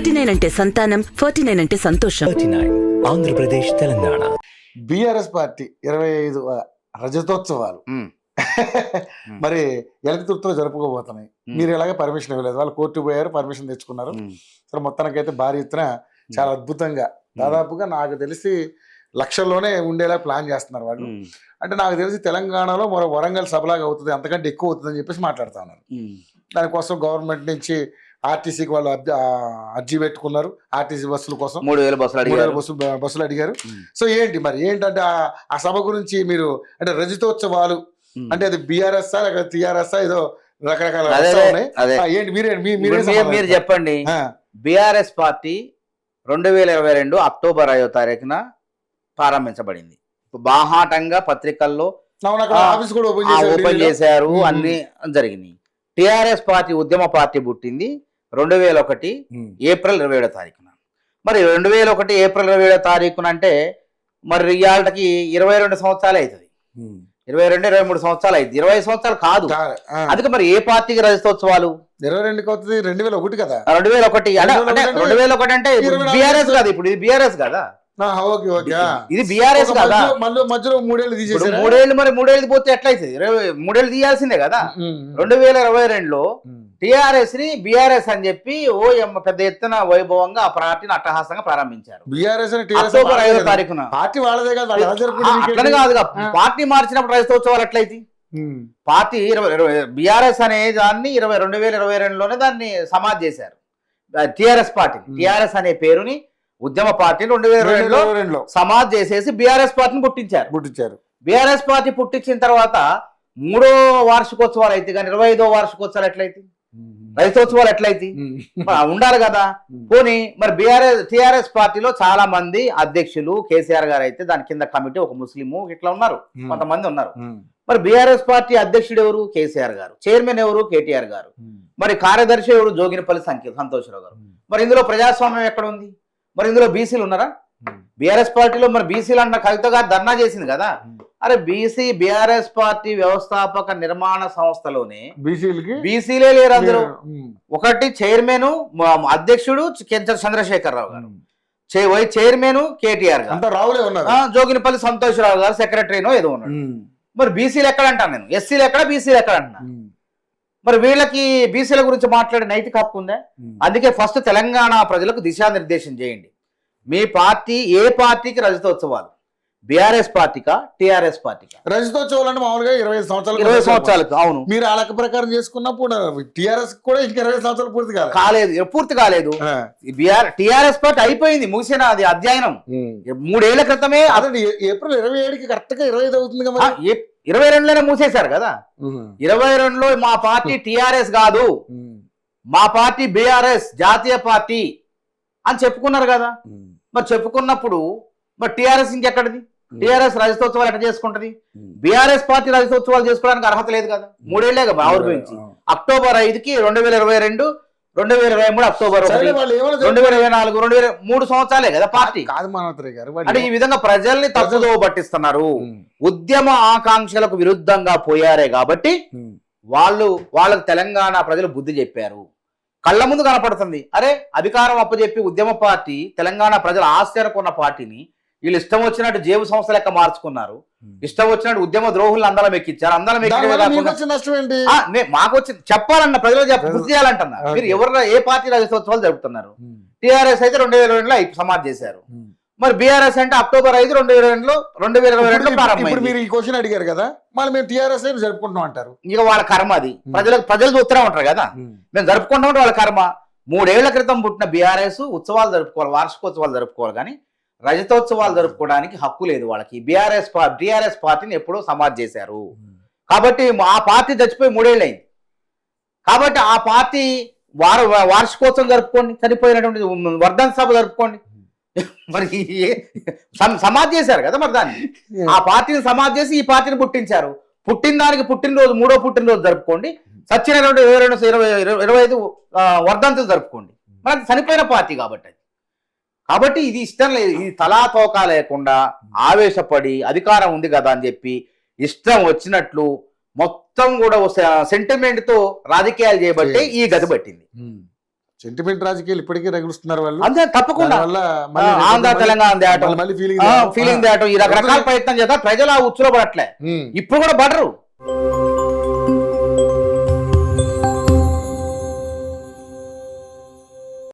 39 అంటే సంతానం, 49 అంటే సంతోషం. 39 ఆంధ్రప్రదేశ్ తెలంగాణ. బీఆర్ఎస్ పార్టీ 25 రజతోత్సవాలు మరి ఎలకతుర్తిలో జరుపుకోబోతున్నాయి. మీరు ఎలాగే పర్మిషన్ ఇవ్వలేదు, వాళ్ళు కోర్టు పోయారు, పర్మిషన్ తెచ్చుకున్నారు. సరే మొత్తానికైతే భారీ ఎత్తున చాలా అద్భుతంగా దాదాపుగా నాకు తెలిసి లక్షల్లోనే ఉండేలా ప్లాన్ చేస్తున్నారు వాళ్ళు. అంటే నాకు తెలిసి తెలంగాణలో మరో వరంగల్ సభలాగా అవుతుంది, అంతకంటే ఎక్కువ అవుతుంది అని చెప్పేసి మాట్లాడుతూ ఉన్నారు. దానికోసం గవర్నమెంట్ నుంచి ఆర్టీసీకి వాళ్ళు అర్జీ పెట్టుకున్నారు. ఆర్టీసీ బస్సుల కోసం 3000 బస్సులు అడిగారు. సో ఏంటంటే ఆ సభ గురించి మీరు అంటే రజతోత్సవాలు అంటే అది బీఆర్ఎస్ లేక టీఆర్ఎస్ ఏదో రకరకాల ఏంటి మీరు చెప్పండి. బీఆర్ఎస్ పార్టీ 2022 అక్టోబర్ 5వ తారీఖున ప్రారంభించబడింది. బాహాటంగా పత్రికల్లో ఆఫీస్ కూడా ఓపెన్ చేశారు, అన్ని జరిగినాయి. టిఆర్ఎస్ పార్టీ ఉద్యమ పార్టీ పుట్టింది 2001 ఏప్రిల్ 27వ తారీఖున. మరి 2001 ఏప్రిల్ 27వ తారీఖున అంటే మరి ఇవాళకి 22 సంవత్సరాలు అవుతుంది. 22-23 సంవత్సరాలు అయింది, 20 సంవత్సరాలు కాదు. అందుకే మరి ఏ పార్టీకి రజతోత్సవాలు? 22కి అవుతుంది, 2001 కదా. 2001 అంటే బీఆర్ఎస్ కాదు, ఇప్పుడు ఇది బీఆర్ఎస్ కదా, ఇది బీఆర్ఎస్ కదా. మధ్యలో 3 ఏళ్ళు తీసేసారు. 3 ఏళ్ళు మరి 3 ఏళ్ళు పోతే ఎట్లయితుంది? 3 ఏళ్ళు తీయాల్సిందే కదా. 2022లో టిఆర్ఎస్ ని బీఆర్ఎస్ అని చెప్పి పెద్ద ఎత్తున వైభవంగా ఆ పార్టీని అట్టహాసంగా ప్రారంభించారు. అక్టోబర్ 5వ తారీఖున పార్టీ వాళ్ళదే కాదు, అట్లనే కాదుగా. పార్టీ మార్చినప్పుడు రజతోత్సవాలు ఎట్లయితే? పార్టీ బీఆర్ఎస్ అనే దాన్ని 2022లోనే దాన్ని సమాధి చేశారు. టిఆర్ఎస్ పార్టీ, టిఆర్ఎస్ అనే పేరుని ఉద్యమ పార్టీ 2022లో సమాధి చేసేసి బీఆర్ఎస్ పార్టీని పుట్టించారు. బీఆర్ఎస్ పార్టీ పుట్టించిన తర్వాత 3వ వార్షికోత్సవాలు అయితే కానీ 25వ వార్షికోత్సవాలు ఎట్లయితే? రజతోత్సవాలు ఎట్లయితే? ఉండాలి కదా. పోనీ మరి టిఆర్ఎస్ పార్టీలో చాలా మంది అధ్యక్షులు, కేసీఆర్ గారు అయితే దాని కింద కమిటీ ఒక ముస్లిము ఇట్లా ఉన్నారు, కొంతమంది ఉన్నారు. మరి బీఆర్ఎస్ పార్టీ అధ్యక్షుడు ఎవరు? కేసీఆర్ గారు. చైర్మన్ ఎవరు? కేటీఆర్ గారు. మరి కార్యదర్శి ఎవరు? జోగినపల్లి సంతోషరావు గారు. మరి ఇందులో ప్రజాస్వామ్యం ఎక్కడ ఉంది? మరి ఇందులో బీసీలు ఉన్నారా? బీఆర్ఎస్ పార్టీలో మరి బీసీలు అన్న కవిత గారు ధర్నా చేసింది కదా. అరే బీఆర్ఎస్ పార్టీ వ్యవస్థాపక నిర్మాణ సంస్థలోనే బీసీలే లేరు అందులో. ఒకటి చైర్మన్, అధ్యక్షుడు చంద్రశేఖరరావు గారు, చైర్మన్ కేటీఆర్ గారు, జోగినపల్లి సంతోషరావు గారు సెక్రటరీనో ఏదో ఉన్నాడు. మరి బీసీలు ఎక్కడ అంటాను నేను? ఎస్సీలు ఎక్కడ, బీసీలు ఎక్కడ అంటున్నా? మరి వీళ్ళకి బీసీల గురించి మాట్లాడే నైతిక హక్కు ఉందా? అందుకే ఫస్ట్ తెలంగాణ ప్రజలకు దిశానిర్దేశం చేయండి. మీ పార్టీ ఏ పార్టీకి రజతోత్సవాలు? BRS పార్టీకా, TRS పార్టీకా? రజతోత్సవాలు అంటే మామూలుగా 20 సంవత్సరాలకు. అవును, మీరు ఆ లెక్క ప్రకారం చేసుకున్నప్పుడు టిఆర్ఎస్ కూడా ఇంకా 20 సంవత్సరాలు పూర్తి కాలేదు. టిఆర్ఎస్ పార్టీ అయిపోయింది, ముగిసిన అది అధ్యయనం 3 ఏళ్ల క్రితమే. అదే ఏప్రిల్ 27కి కరెక్ట్ గా 25 అవుతుంది కదా. 22లోనే మూసేశారు కదా. 22లో మా పార్టీ టిఆర్ఎస్ కాదు, మా పార్టీ బీఆర్ఎస్ జాతీయ పార్టీ అని చెప్పుకున్నారు కదా. మరి చెప్పుకున్నప్పుడు మరి టిఆర్ఎస్ ఇంకెక్కడిది? టిఆర్ఎస్ రజతోత్సవాలు ఎట్లా చేసుకుంటది? బీఆర్ఎస్ పార్టీ రజతోత్సవాలు చేసుకోవడానికి అర్హత లేదు కదా. 3 ఏళ్లే కదా ఆవిర్భవించి. అక్టోబర్ 5కి 2022, 2023 అక్టోబర్ 1, 2024, 3 సంవత్సరాలే కదా పార్టీ. అంటే ఈ విధంగా ప్రజల్ని తప్పుదో పట్టిస్తున్నారు. ఉద్యమ ఆకాంక్షలకు విరుద్ధంగా పోయారే కాబట్టి వాళ్ళకు తెలంగాణ ప్రజలు బుద్ధి చెప్పారు. కళ్ళ ముందు కనపడుతుంది. అరే అధికారం అప్పచెప్పి ఉద్యమ పార్టీ తెలంగాణ ప్రజల ఆస్తి అనుకున్న పార్టీని వీళ్ళు ఇష్టం వచ్చినట్టు జేబు సంస్థ లెక్క మార్చుకున్నారు. ఇష్టం వచ్చినట్టు ఉద్యమ ద్రోహులను అందరం ఎక్కించారు. అందరం మాకు వచ్చి చెప్పాలన్న ప్రజలు గుర్తు చేయాలంటున్నా. మీరు ఎవరు ఏ పార్టీ రజతోత్సవాలు జరుపుతున్నారు? టిఆర్ఎస్ అయితే 2022లో సమాధి చేశారు. మరి బీఆర్ఎస్ అంటే అక్టోబర్ 5, 2022లో ప్రారంభం. ఇప్పుడు మీరు ఈ క్వశ్చన్ అడిగారు కదా, మళ్ళీ మేము టిఆర్ఎస్ జరుపుకుంటాం అంటారు. ఇక వాళ్ళ కర్మ అది. ప్రజలు చూస్తూనే ఉంటారు కదా, మేము జరుపుకుంటాం వాళ్ళ కర్మ. 3 ఏళ్ల క్రితం పుట్టిన బీఆర్ఎస్ ఉత్సవాలు జరుపుకోవాలి, వార్షికోత్సవాలు జరుపుకోవాలి, కానీ రజతోత్సవాలు జరుపుకోవడానికి హక్కు లేదు వాళ్ళకి. టిఆర్ఎస్ పార్టీని ఎప్పుడో సమాధి చేశారు కాబట్టి ఆ పార్టీ చచ్చిపోయి 3 ఏళ్ళు అయింది. కాబట్టి ఆ పార్టీ వార్షికోత్సవం జరుపుకోండి, చనిపోయినటువంటి వర్ధన్ సభ జరుపుకోండి. మరి సమాధి చేశారు కదా. మరి దాన్ని ఆ పార్టీని సమాధి చేసి ఈ పార్టీని పుట్టించారు. పుట్టిన దానికి పుట్టినరోజు 3వ పుట్టినరోజు జరుపుకోండి. సచ్చినటువంటి 25 వర్ధంతులు జరుపుకోండి. మరి చనిపోయిన పార్టీ కాబట్టి ఇది ఇష్టం లేదు. ఇది తలాతోకా లేకుండా ఆవేశపడి అధికారం ఉంది కదా అని చెప్పి ఇష్టం వచ్చినట్లు మొత్తం కూడా సెంటిమెంట్ తో రాజకీయాలు చేయబట్టే ఈ గతి పట్టింది. సెంటిమెంట్ రాజకీయాలు ఇప్పటికీ రగులుస్తున్నారు వాళ్ళు. అంతే తప్పకుండా దానివల్ల ఆంధ్ర తెలంగాణ తేటం మళ్ళీ ఫీలింగ్ తేటం ఈ రకరకాల ప్రయత్నం చేద్దాం ప్రజలు ఆ ఉచ్చులో పడట్లే ఇప్పుడు కూడా పడరు